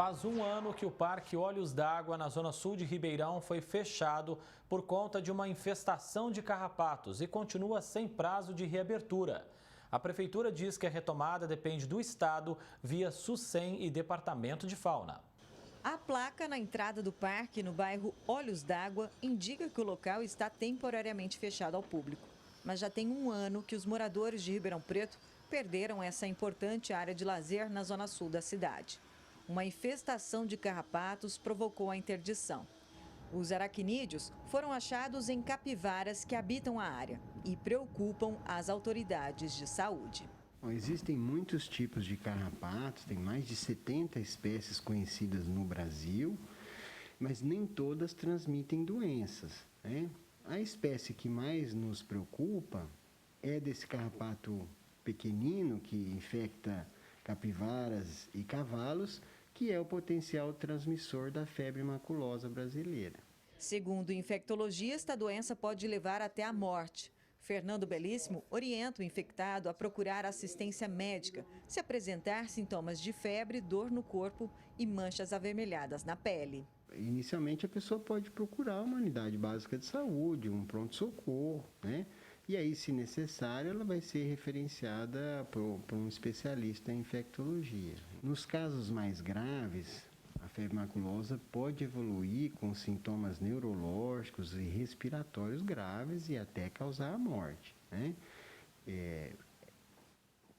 Faz um ano que o Parque Olhos d'Água, na zona sul de Ribeirão, foi fechado por conta de uma infestação de carrapatos e continua sem prazo de reabertura. A Prefeitura diz que a retomada depende do Estado via SUSEM e Departamento de Fauna. A placa na entrada do parque, no bairro Olhos d'Água, indica que o local está temporariamente fechado ao público. Mas já tem um ano que os moradores de Ribeirão Preto perderam essa importante área de lazer na zona sul da cidade. Uma infestação de carrapatos provocou a interdição. Os aracnídeos foram achados em capivaras que habitam a área e preocupam as autoridades de saúde. Bom, existem muitos tipos de carrapatos, tem mais de 70 espécies conhecidas no Brasil, mas nem todas transmitem doenças, né? A espécie que mais nos preocupa é desse carrapato pequenino que infecta capivaras e cavalos, que é o potencial transmissor da febre maculosa brasileira. Segundo o infectologista, a doença pode levar até a morte. Fernando Belíssimo orienta o infectado a procurar assistência médica se apresentar sintomas de febre, dor no corpo e manchas avermelhadas na pele. Inicialmente, a pessoa pode procurar uma unidade básica de saúde, um pronto-socorro, né? E aí, se necessário, ela vai ser referenciada por um especialista em infectologia. Nos casos mais graves, a febre maculosa pode evoluir com sintomas neurológicos e respiratórios graves e até causar a morte, né?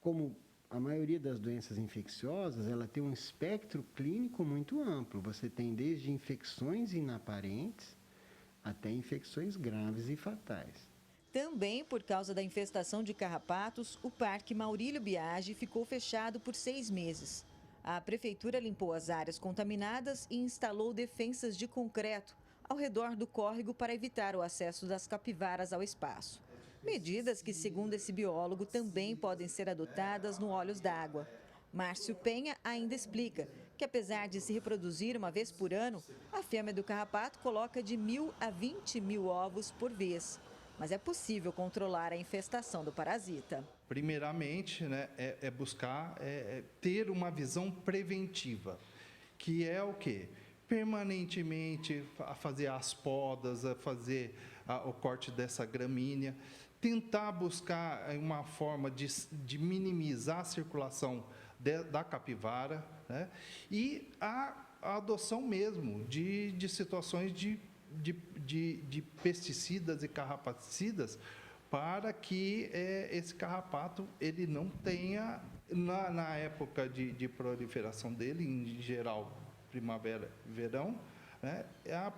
Como a maioria das doenças infecciosas, ela tem um espectro clínico muito amplo. Você tem desde infecções inaparentes até infecções graves e fatais. Também por causa da infestação de carrapatos, o Parque Maurílio Biagi ficou fechado por 6 meses. A Prefeitura limpou as áreas contaminadas e instalou defensas de concreto ao redor do córrego para evitar o acesso das capivaras ao espaço. Medidas que, segundo esse biólogo, também podem ser adotadas no Olhos d'Água. Márcio Penha ainda explica que, apesar de se reproduzir uma vez por ano, a fêmea do carrapato coloca de 1.000 a 20.000 ovos por vez. Mas é possível controlar a infestação do parasita. Primeiramente, né, buscar ter uma visão preventiva, que é o quê? Permanentemente a fazer as podas, a fazer o corte dessa gramínea, tentar buscar uma forma de minimizar a circulação da capivara, né? E a adoção mesmo de situações de pesticidas e carrapaticidas para que esse carrapato ele não tenha, na época de proliferação dele, em geral, primavera e verão, né,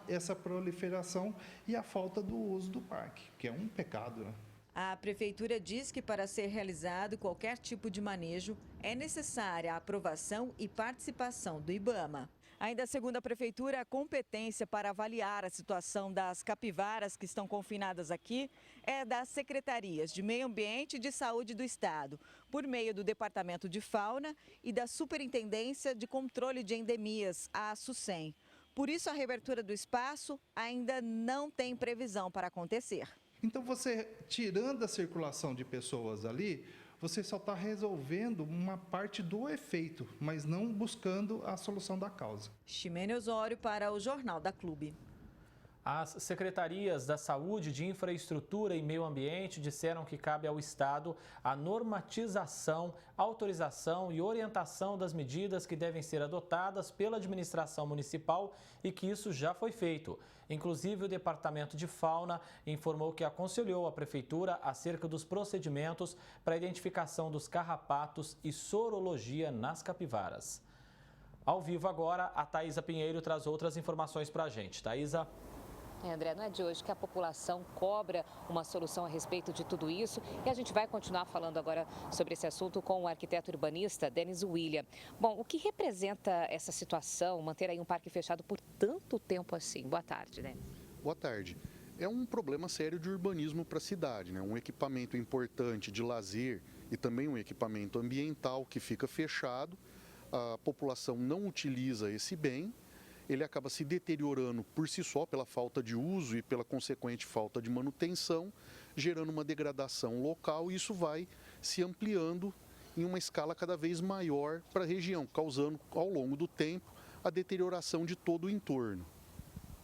essa proliferação e a falta do uso do parque, que é um pecado, né? A Prefeitura diz que para ser realizado qualquer tipo de manejo é necessária a aprovação e participação do IBAMA. Ainda segundo a Prefeitura, a competência para avaliar a situação das capivaras que estão confinadas aqui é das Secretarias de Meio Ambiente e de Saúde do Estado, por meio do Departamento de Fauna e da Superintendência de Controle de Endemias, a SUSEM. Por isso, a reabertura do espaço ainda não tem previsão para acontecer. Então, você tirando a circulação de pessoas ali, você só está resolvendo uma parte do efeito, mas não buscando a solução da causa. Ximene Osório para o Jornal da Clube. As secretarias da Saúde, de Infraestrutura e Meio Ambiente disseram que cabe ao Estado a normatização, autorização e orientação das medidas que devem ser adotadas pela administração municipal e que isso já foi feito. Inclusive, o Departamento de Fauna informou que aconselhou a Prefeitura acerca dos procedimentos para a identificação dos carrapatos e sorologia nas capivaras. Ao vivo agora, a Thaisa Pinheiro traz outras informações para a gente. Thaisa. André, não é de hoje que a população cobra uma solução a respeito de tudo isso e a gente vai continuar falando agora sobre esse assunto com o arquiteto urbanista Denis William. Bom, o que representa essa situação, manter aí um parque fechado por tanto tempo assim? Boa tarde, né? Boa tarde. É um problema sério de urbanismo para a cidade, né? Um equipamento importante de lazer e também um equipamento ambiental que fica fechado, a população não utiliza esse bem. Ele acaba se deteriorando por si só pela falta de uso e pela consequente falta de manutenção, gerando uma degradação local e isso vai se ampliando em uma escala cada vez maior para a região, causando ao longo do tempo a deterioração de todo o entorno.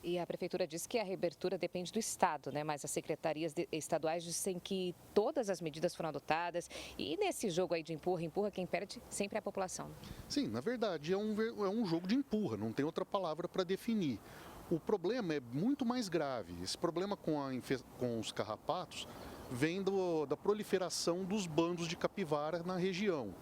E a Prefeitura diz que a reabertura depende do Estado, né? Mas as secretarias estaduais dizem que todas as medidas foram adotadas. E nesse jogo aí de empurra, quem perde sempre é a população. Sim, na verdade é um jogo de empurra, não tem outra palavra para definir. O problema é muito mais grave. Esse problema com os carrapatos vem da proliferação dos bandos de capivara na região.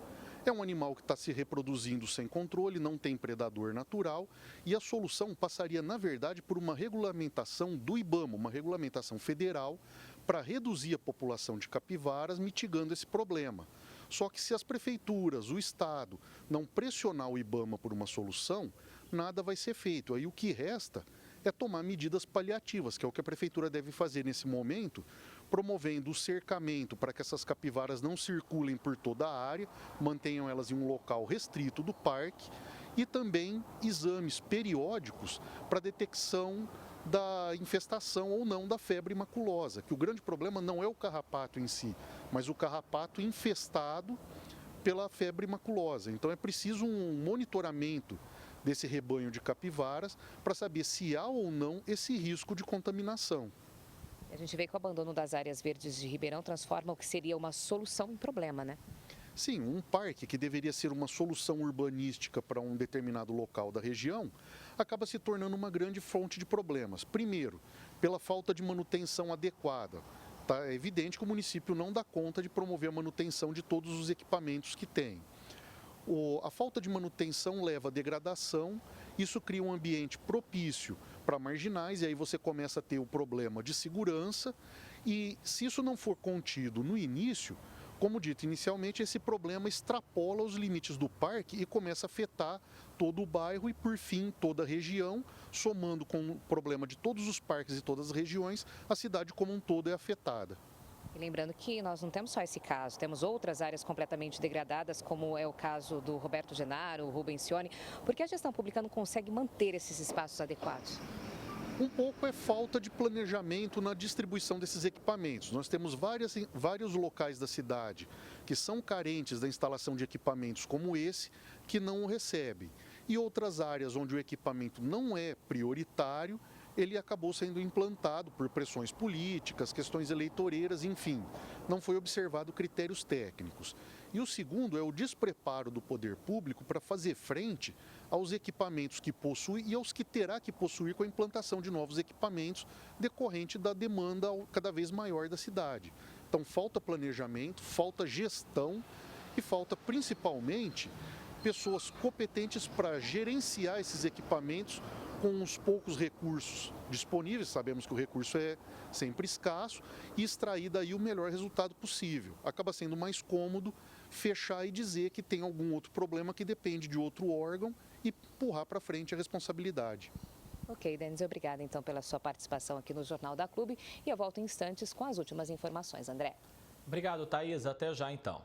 É um animal que está se reproduzindo sem controle, não tem predador natural e a solução passaria, na verdade, por uma regulamentação do IBAMA, uma regulamentação federal para reduzir a população de capivaras, mitigando esse problema. Só que se as prefeituras, o Estado, não pressionar o IBAMA por uma solução, nada vai ser feito. Aí o que resta é tomar medidas paliativas, que é o que a prefeitura deve fazer nesse momento, promovendo o cercamento para que essas capivaras não circulem por toda a área, mantenham elas em um local restrito do parque e também exames periódicos para detecção da infestação ou não da febre maculosa, que o grande problema não é o carrapato em si, mas o carrapato infestado pela febre maculosa. Então é preciso um monitoramento desse rebanho de capivaras para saber se há ou não esse risco de contaminação. A gente vê que o abandono das áreas verdes de Ribeirão transforma o que seria uma solução em problema, né? Sim, um parque que deveria ser uma solução urbanística para um determinado local da região, acaba se tornando uma grande fonte de problemas. Primeiro, pela falta de manutenção adequada. É evidente que o município não dá conta de promover a manutenção de todos os equipamentos que tem. A falta de manutenção leva à degradação, isso cria um ambiente propício para marginais e aí você começa a ter o problema de segurança e se isso não for contido no início, como dito inicialmente, esse problema extrapola os limites do parque e começa a afetar todo o bairro e, por fim, toda a região, somando com o problema de todos os parques e todas as regiões, a cidade como um todo é afetada. E lembrando que nós não temos só esse caso, temos outras áreas completamente degradadas, como é o caso do Roberto Genaro, o Rubencione, porque a gestão pública não consegue manter esses espaços adequados. Um pouco é falta de planejamento na distribuição desses equipamentos. Nós temos vários locais da cidade que são carentes da instalação de equipamentos como esse, que não o recebem. E outras áreas onde o equipamento não é prioritário, ele acabou sendo implantado por pressões políticas, questões eleitoreiras, enfim. Não foi observado critérios técnicos. E o segundo é o despreparo do poder público para fazer frente aos equipamentos que possui e aos que terá que possuir com a implantação de novos equipamentos decorrente da demanda cada vez maior da cidade. Então falta planejamento, falta gestão e falta principalmente pessoas competentes para gerenciar esses equipamentos com os poucos recursos disponíveis, sabemos que o recurso é sempre escasso, e extrair daí o melhor resultado possível. Acaba sendo mais cômodo fechar e dizer que tem algum outro problema que depende de outro órgão e empurrar para frente a responsabilidade. Ok, Denis, obrigada então pela sua participação aqui no Jornal da Clube e eu volto em instantes com as últimas informações. André. Obrigado, Thaís. Até já então.